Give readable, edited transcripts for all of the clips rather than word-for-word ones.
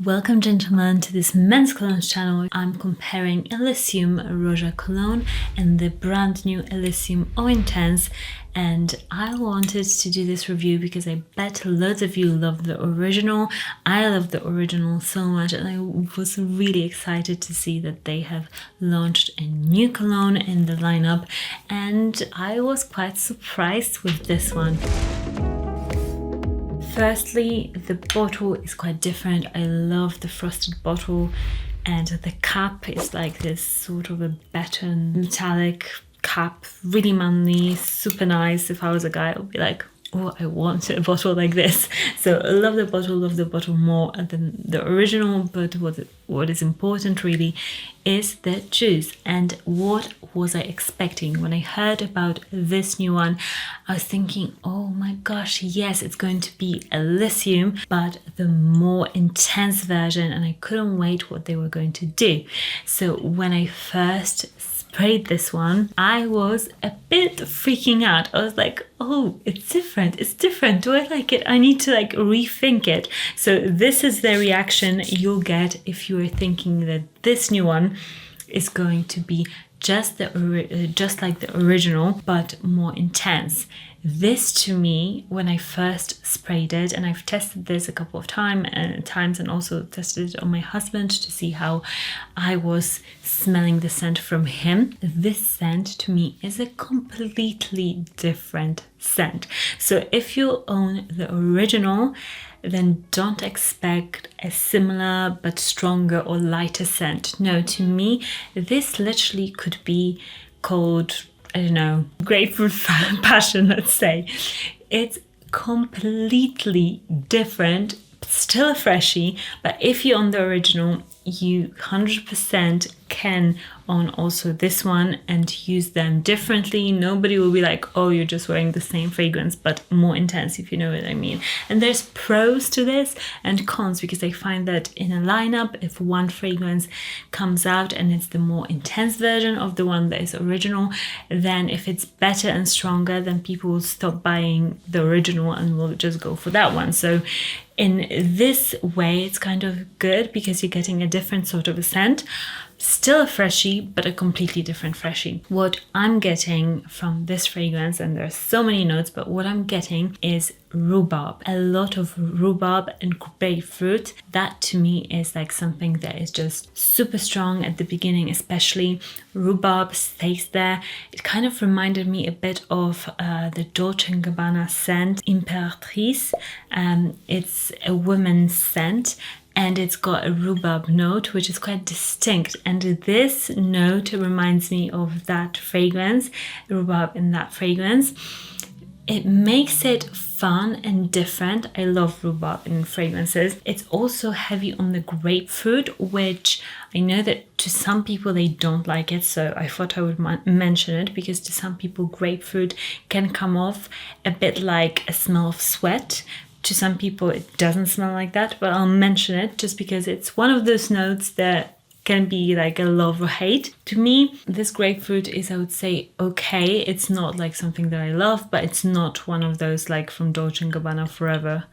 Welcome gentlemen to this men's cologne channel. I'm comparing Elysium ROJA cologne and the brand new Elysium EAU Intense, and I wanted to do this review because I bet loads of you love the original. I love the original so much, and I was really excited to see that they have launched a new cologne in the lineup, and I was quite surprised with this one. Firstly, the bottle is quite different. I love the frosted bottle, and the cap is like this sort of a baton metallic cap, really manly, super nice. If I was a guy, I would be like, oh, I want a bottle like this. So I love the bottle more than the original, but what is important really is the juice. And what was I expecting? When I heard about this new one, I was thinking, oh my gosh, yes, it's going to be Elysium, but the more intense version, and I couldn't wait what they were going to do. So when I first sprayed this one, I was a bit freaking out. I was like, oh, it's different. Do I like it? I need to like rethink it. So this is the reaction you'll get if you are thinking that this new one is going to be just like the original, but more intense. This to me, when I first sprayed it, and I've tested this a couple of times and also tested it on my husband to see how I was smelling the scent from him. This scent to me is a completely different scent. So if you own the original, then don't expect a similar but stronger or lighter scent. No, to me, this literally could be called, I don't know, grapefruit passion, let's say. It's completely different, still a freshie, but if you own the original, you 100% can own also this one and use them differently. Nobody will be like, oh, you're just wearing the same fragrance but more intense, if you know what I mean. And there's pros to this and cons, because I find that in a lineup, if one fragrance comes out and it's the more intense version of the one that is original, then if it's better and stronger, then people will stop buying the original and will just go for that one. So in this way, it's kind of good because you're getting a different sort of a scent. Still a freshie, but a completely different freshie. What I'm getting from this fragrance, and there's so many notes, but what I'm getting is rhubarb. A lot of rhubarb and grapefruit. That to me is like something that is just super strong at the beginning, especially. Rhubarb stays there. It kind of reminded me a bit of the Dolce & Gabbana scent, Imperatrice. It's a woman's scent, and it's got a rhubarb note, which is quite distinct. And this note reminds me of that fragrance, rhubarb in that fragrance. It makes it fun and different. I love rhubarb in fragrances. It's also heavy on the grapefruit, which I know that to some people they don't like it. So I thought I would mention it, because to some people grapefruit can come off a bit like a smell of sweat. To some people it doesn't smell like that, but I'll mention it just because it's one of those notes that can be like a love or hate. To me, this grapefruit is, I would say, okay. It's not like something that I love, but it's not one of those like from Dolce & Gabbana Forever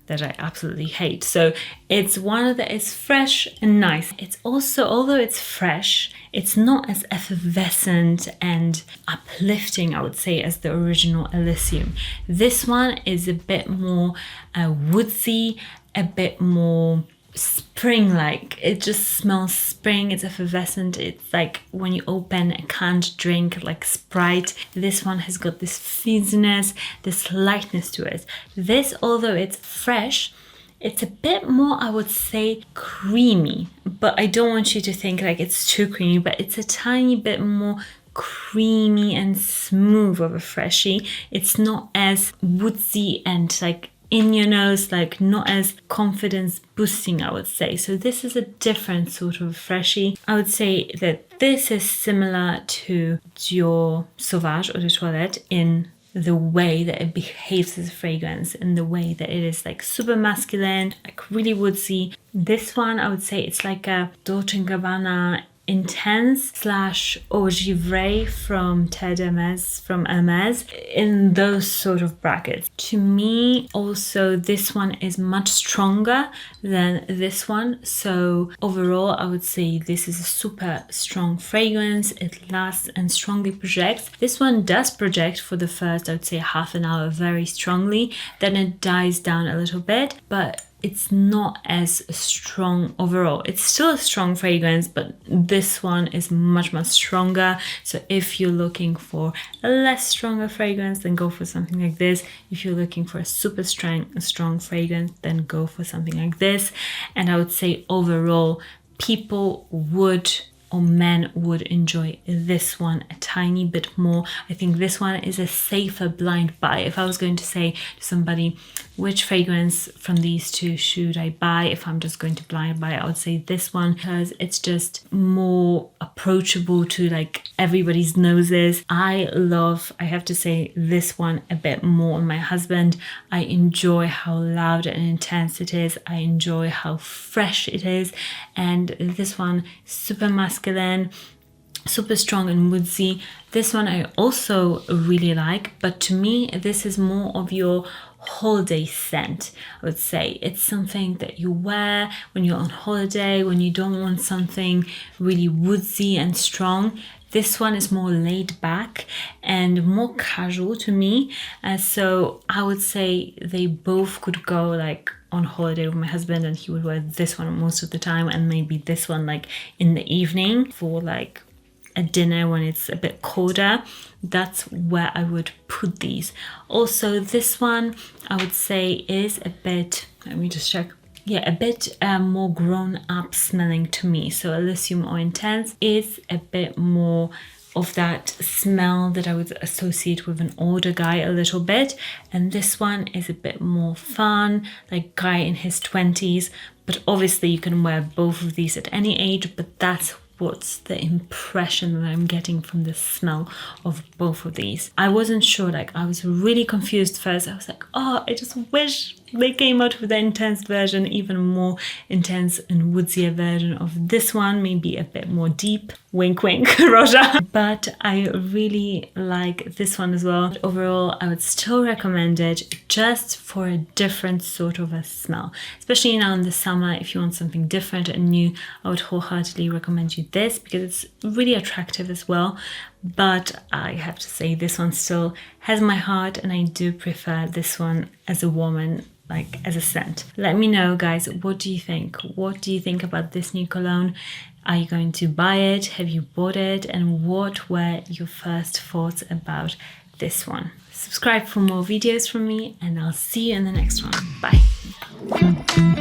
that I absolutely hate. So it's one that is fresh and nice. It's also, although it's fresh, it's not as effervescent and uplifting, I would say, as the original Elysium. This one is a bit more woodsy, a bit more spring-like. It just smells spring. It's effervescent. It's like when you open a canned drink like Sprite. This one has got this fizziness, this lightness to it. This, although it's fresh, it's a bit more, I would say, creamy, but I don't want you to think like it's too creamy, but it's a tiny bit more creamy and smooth of a freshie. It's not as woodsy and like in your nose, like not as confidence boosting, I would say. So this is a different sort of freshie. I would say that this is similar to Dior Sauvage Eau de Toilette in the way that it behaves as a fragrance, in the way that it is like super masculine, like really woodsy. This one, I would say it's like a Dolce & Gabbana Intense / Eau Givrée from Hermès, in those sort of brackets. To me, also, this one is much stronger than this one. So overall, I would say this is a super strong fragrance. It lasts and strongly projects. This one does project for the first, I would say, half an hour very strongly. Then it dies down a little bit, but it's not as strong overall. It's still a strong fragrance, but this one is much stronger. So if you're looking for a less stronger fragrance, then go for something like this. If you're looking for a super strong fragrance, then go for something like this. And I would say overall, people would, or men would, enjoy this one a tiny bit more. I think this one is a safer blind buy. If I was going to say to somebody, which fragrance from these two should I buy if I'm just going to blind buy, I would say this one, because it's just more approachable to like everybody's noses. I have to say, this one a bit more on my husband. I enjoy how loud and intense it is. I enjoy how fresh it is. And this one, super masculine, super strong and woodsy. This one I also really like, but to me, this is more of your holiday scent. I would say it's something that you wear when you're on holiday, when you don't want something really woodsy and strong. This one is more laid back and more casual to me. So I would say they both could go like on holiday with my husband, and he would wear this one most of the time, and maybe this one like in the evening for like a dinner when it's a bit colder. That's where I would put these. Also, this one I would say is a bit, let me just check. Yeah, a bit more grown up smelling to me. So Elysium EAU Intense is a bit more of that smell that I would associate with an older guy a little bit. And this one is a bit more fun, like guy in his 20s. But obviously you can wear both of these at any age, but that's what's the impression that I'm getting from the smell of both of these. I wasn't sure, like I was really confused first. I was like, oh, I just wish they came out with the intense version, even more intense and woodsier version of this one, maybe a bit more deep. Wink, wink, Roja. But I really like this one as well. But overall, I would still recommend it just for a different sort of a smell. Especially now in the summer, if you want something different and new, I would wholeheartedly recommend you this because it's really attractive as well. But I have to say this one still has my heart, and I do prefer this one as a woman, like as a scent. Let me know, guys, what do you think? What do you think about this new cologne? Are you going to buy it? Have you bought it? And what were your first thoughts about this one? Subscribe for more videos from me, and I'll see you in the next one. Bye.